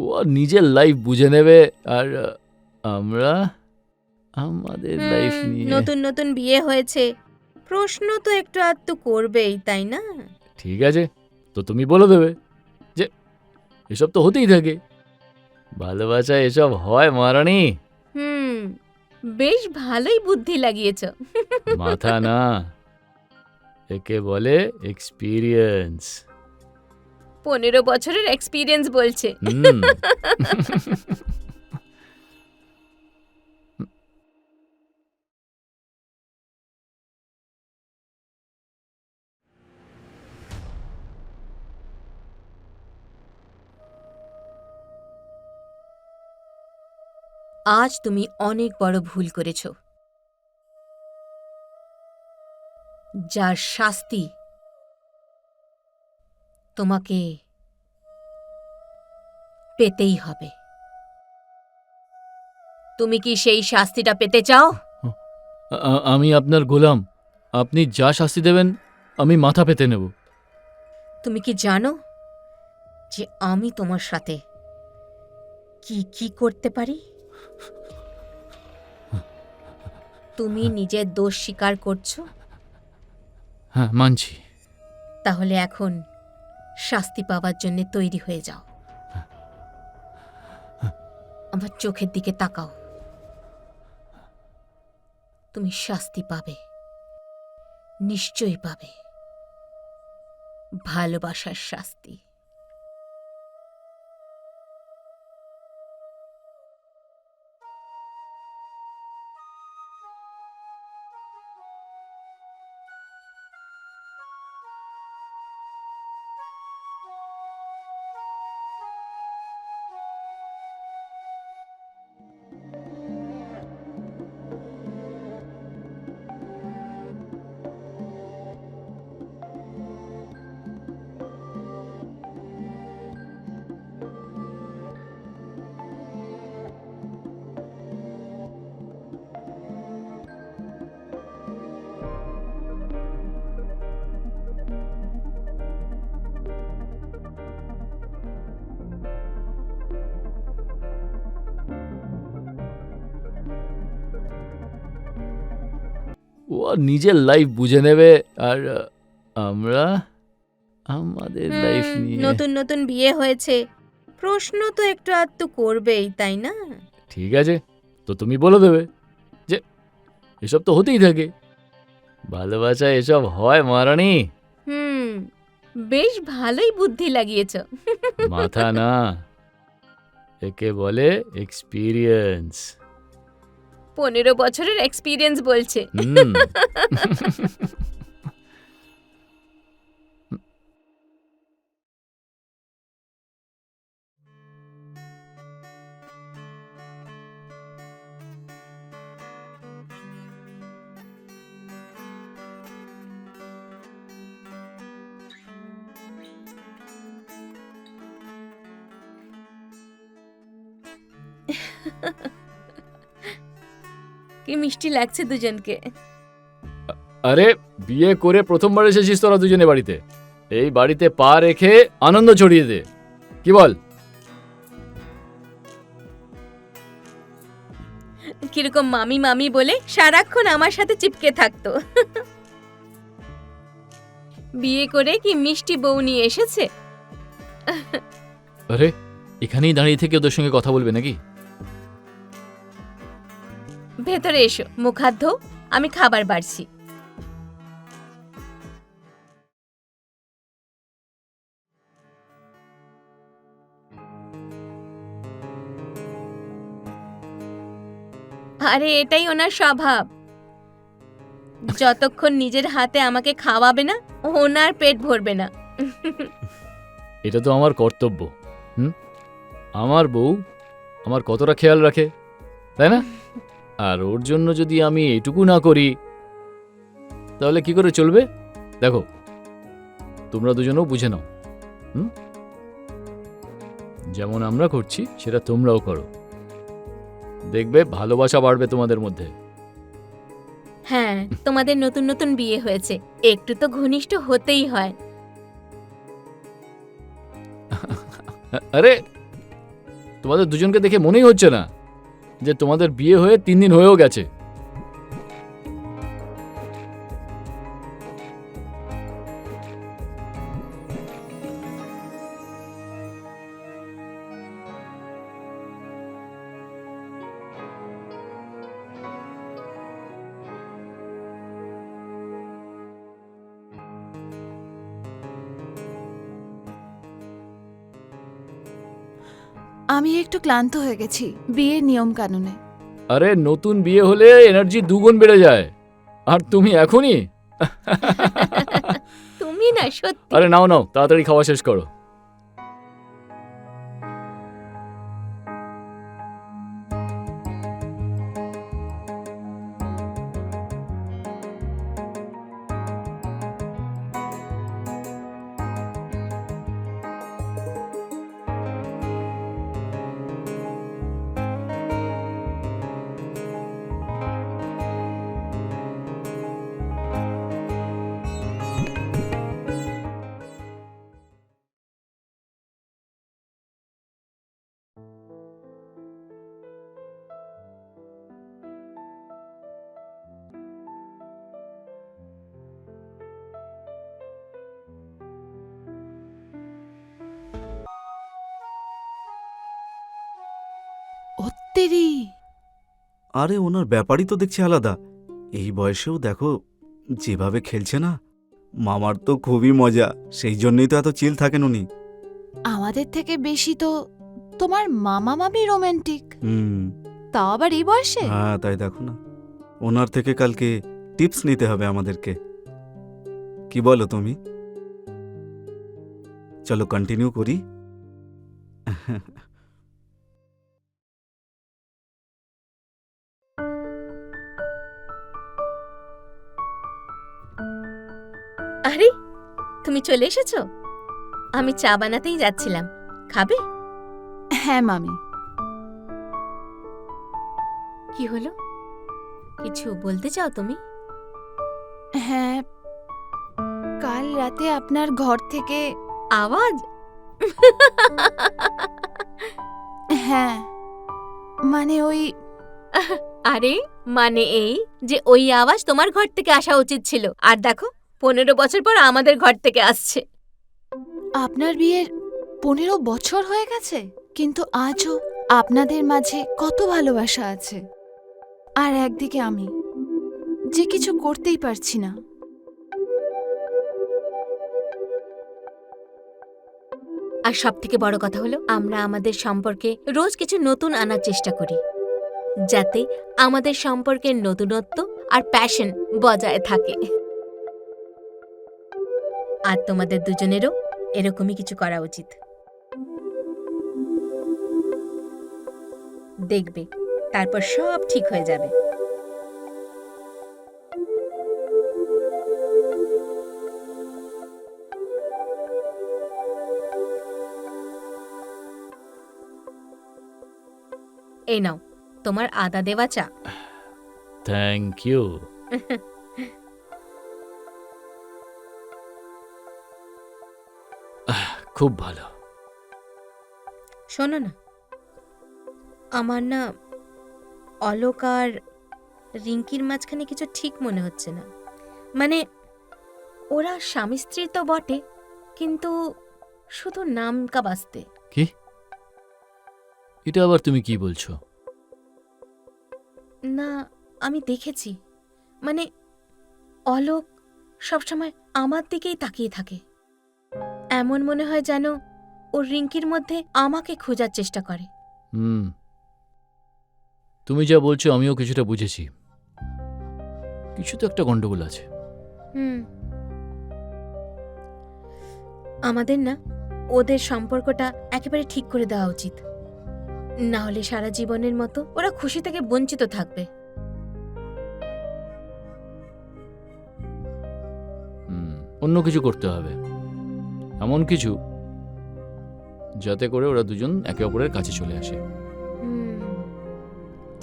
ও নিজের লাইফ বুঝে নেবে, আর আমরা আমাদের লাইফ নিয়ে। নতুন নতুন বিয়ে হয়েছে, প্রশ্ন তো একটু আধটু করবেই, তাই না? ঠিক আছে, তো তুমি বলে দেবে যে এসব তো হতেই থাকে, ভালোবাসায় এসব হয় মহারানী। বেশ ভালোই বুদ্ধি লাগিয়েছ। মাথা না, একে বলে এক্সপিরিয়েন্স। 15 বছরের এক্সপিরিয়েন্স বলছে। আজ তুমি অনেক বড় ভুল করেছ, যার শাস্তি তোমাকে পেতেই হবে। তুমি কি সেই শাস্তিটা পেতে চাও? আমি আপনার গোলাম, আপনি যা শাস্তি দেবেন আমি মাথা পেতে নেব। তুমি কি জানো যে আমি তোমার সাথে কি কি করতে পারি? তুমি নিজের দোষ স্বীকার করছো, হ্যাঁ মানছি। তাহলে এখন শাস্তি পাওয়ার জন্য তৈরি হয়ে যাও। আমার চোখের দিকে তাকাও, তুমি শাস্তি পাবে, নিশ্চয়ই পাবে, ভালোবাসার শাস্তি। ও নিজের লাইফ বুঝে নেবে, আর আমরা আমাদের লাইফ নিয়ে। নতুন নতুন বিয়ে হয়েছে, প্রশ্ন তো একটু আধটু করবেই, তাই না? ঠিক আছে, তো তুমি বলে দেবে যে এসব তো হতেই থাকে, ভালোবাসায় এসব হয় মহারানী। বেশ ভালোই বুদ্ধি লাগিয়েছ। মাথা না, একে বলে এক্সপিরিয়েন্স। 15 বছরের এক্সপিরিয়েন্স বলছে। কি মিষ্টি লাগছে দুজনকে। আরে বিয়ে করে প্রথমবার এসেছিস তোরা দুজনে বাড়িতে, এই বাড়িতে পা রেখে আনন্দ ছড়িয়ে দে, কি বল? কিরকম মামি মামি বলে সারাক্ষণ আমার সাথে চিপকে থাকতো। বিয়ে করে কি মিষ্টি বউ নিয়ে এসেছে। আরে এখানেই দাঁড়িয়ে থেকে ওদের সঙ্গে কথা বলবে নাকি? ভেতরে এসো, মুখ হাত ধো, আমি খাবার বাড়ছি। আরে এটাই ওনার স্বভাব, যতক্ষণ নিজের হাতে আমাকে খাওয়াবে না ওনার পেট ভরবে না। এটা তো আমার কর্তব্য। আমার বউ আমার কতটা খেয়াল রাখে, তাই না? আর ওর জন্য যদি আমি এটুকু না করি তাহলে কি করে চলবে? দেখো তোমরা দুজনেও বুঝে নাও, যেমন আমরা করছি সেটা তোমরাও করো, দেখবে ভালোবাসা বাড়বে তোমাদের মধ্যে। হ্যাঁ, তোমাদের নতুন নতুন বিয়ে হয়েছে, একটু তো ঘনিষ্ঠ হতেই হয়। আরে তোমাদের দুজনকে দেখে মনেই হচ্ছে না যে তোমাদের বিয়ে হয়ে 3 দিন হয়েও গেছে। আমি একটু ক্লান্ত হয়ে গেছি বিয়ের নিয়ম কানুনে। আরে নতুন বিয়ে হলে এনার্জি 2 গুণ বেড়ে যায়, আর তুমি এখনই? তুমি না সত্যি। আরে নাও নাও, তাড়াতাড়ি খাওয়া শেষ করো। অত্তেরি, আরে ওনার ব্যাপারই তো দেখছি আলাদা। এই বয়সেও দেখো যেভাবে খেলছে না, মামার তো খুবই মজা। সেই জন্যই তো এত চিল থাকেন উনি। আমাদের থেকে বেশি তো তোমার মামা মামি রোমান্টিক, হুম, তাও আবার এই বয়সে। হ্যাঁ তাই দেখো না। ওনার থেকে কালকে টিপস নিতে হবে আমাদেরকে। কি বলো তুমি? চলো কন্টিনিউ করি। আরে তুমি চলে এসেছো? আমি চা বানাতেই যাচ্ছিলাম, খাবে? হ্যাঁ মামি। কি হলো, কিছু বলতে চাও তুমি? হ্যাঁ, কাল রাতে আপনার ঘর থেকে আওয়াজ? হ্যাঁ, মানে ওই আরে মানে এই যে ওই আওয়াজ তোমার ঘর থেকে আসা উচিত ছিল, আর দেখো 15 বছর পর আমাদের ঘর থেকে আসছে। আপনার বিয়ের 15 বছর হয়ে গেছে, কিন্তু আজও আপনাদের মাঝে কত ভালোবাসা আছে। আর একদিকে আমি যে কিছু করতেই পারছি না। আর সব থেকে বড় কথা হলো, আমরা আমাদের সম্পর্কে রোজ কিছু নতুন আনার চেষ্টা করি, যাতে আমাদের সম্পর্কের নতুনত্ব আর প্যাশন বজায় থাকে। আর তোমাদের দুজনেরও এরকমই কিছু করা উচিত। দেখবে তারপর সব ঠিক হয়ে যাবে। এই নাও তোমার আদা দেওয়া চা। Thank you. খুব ভালো। শোনো না, আমার না অলোক আর রিঙ্কির মাঝখানে কিছু ঠিক মনে হচ্ছে না। মানে ওরা স্বামী স্ত্রী তো বটে, কিন্তু শুধু নামকা বাস্তে। কি? এটা আবার তুমি কি বলছো? না, আমি দেখেছি, মানে অলোক সবসময় আমার দিকেই তাকিয়ে থাকে। এমন মনে হয় যেন ও রিঙ্কির মধ্যে আমাকে খোঁজার চেষ্টা করে। হুম, তুমি যা বলছো আমিও কিছুটা বুঝেছি। কিছু তো একটা গন্ডগোল আছে। হুম, আমাদের না ওদের সম্পর্কটা একেবারে ঠিক করে দেওয়া উচিত, না হলে সারা জীবনের মতো ওরা খুশি থেকে বঞ্চিত থাকবে। অন্য কিছু করতে হবে, এমন কিছু যাতে করে ওরা দুজন একে অপরের কাছে চলে আসে।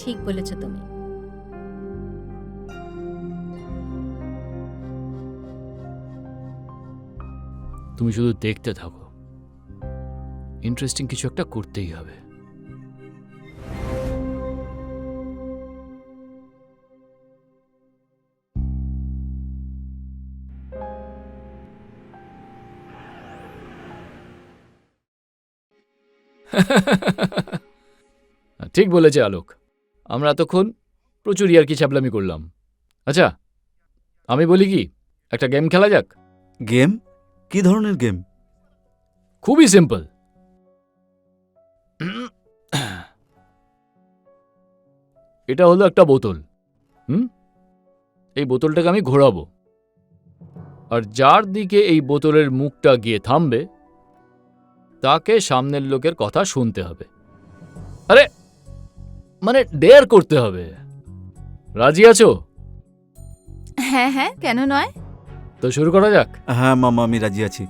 ঠিক বলেছ তুমি। তুমি শুধু দেখতে থাকো, ইন্টারেস্টিং কিছু একটা করতেই হবে। ঠিক বলেছে আলোক, আমরা এতক্ষণ প্রচুর ইয়ার্কি ছ্যাবলামি করলাম। আচ্ছা, আমি বলি কি, একটা গেম খেলা যাক। গেম? কি ধরনের গেম? খুবই সিম্পল। এটা হলো একটা বোতল। এই বোতলটাকে আমি ঘোরাবো, আর যার দিকে এই বোতলের মুখটা গিয়ে থামবে তাকে সামনের লোকের কথা শুনতে হবে। আরে মানে ডেয়ার করতে হবে। রাজি আছো? হ্যাঁ হ্যাঁ, কেন নয়? তো শুরু করা যাক। হ্যাঁ মামা, আমি রাজি আছি।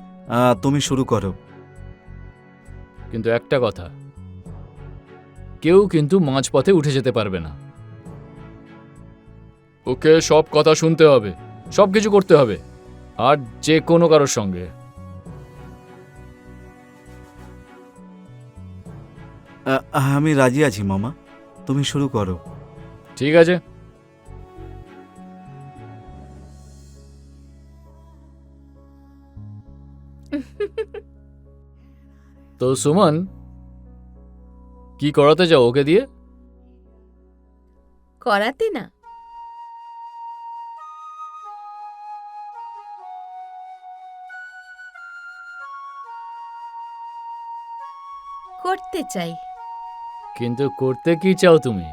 তুমি শুরু করো। কিন্তু একটা কথা, কেউ কিন্তু মাঝপথে উঠে যেতে পারবে না। ওকে সব কথা শুনতে হবে, সব কিছু করতে হবে, আর যে কোনো কারোর সঙ্গে। আমি রাজি আছি মামা, তুমি শুরু করো। ঠিক আছে। তো সুমন, কি করাতে চাও ওকে দিয়ে? করাতে না, করতে চাই। কিন্তু করতে কি চাও তুমি?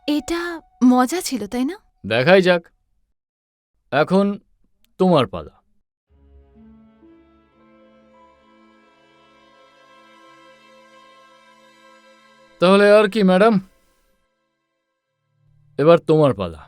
এটা মজা ছিল, তাই না? দেখাই যাক। এখন তোমার পালা। তাহলে আর কি ম্যাডাম, এবার তোমার পালা।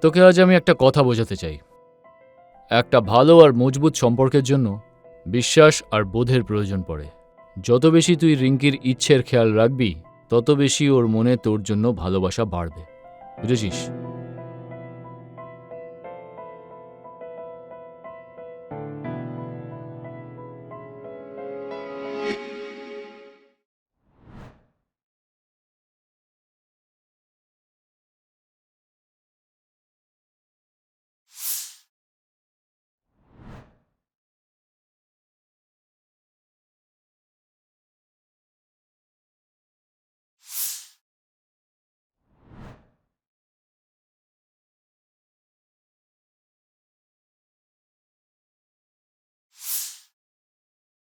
তোকে আজ আমি একটা কথা বোঝাতে চাই। একটা ভালো আর মজবুত সম্পর্কের জন্য বিশ্বাস আর বোধের প্রয়োজন পড়ে। যত বেশি তুই রিঙ্কির ইচ্ছের খেয়াল রাখবি, তত বেশি ওর মনে তোর জন্য ভালোবাসা বাড়বে। বুঝেছিস?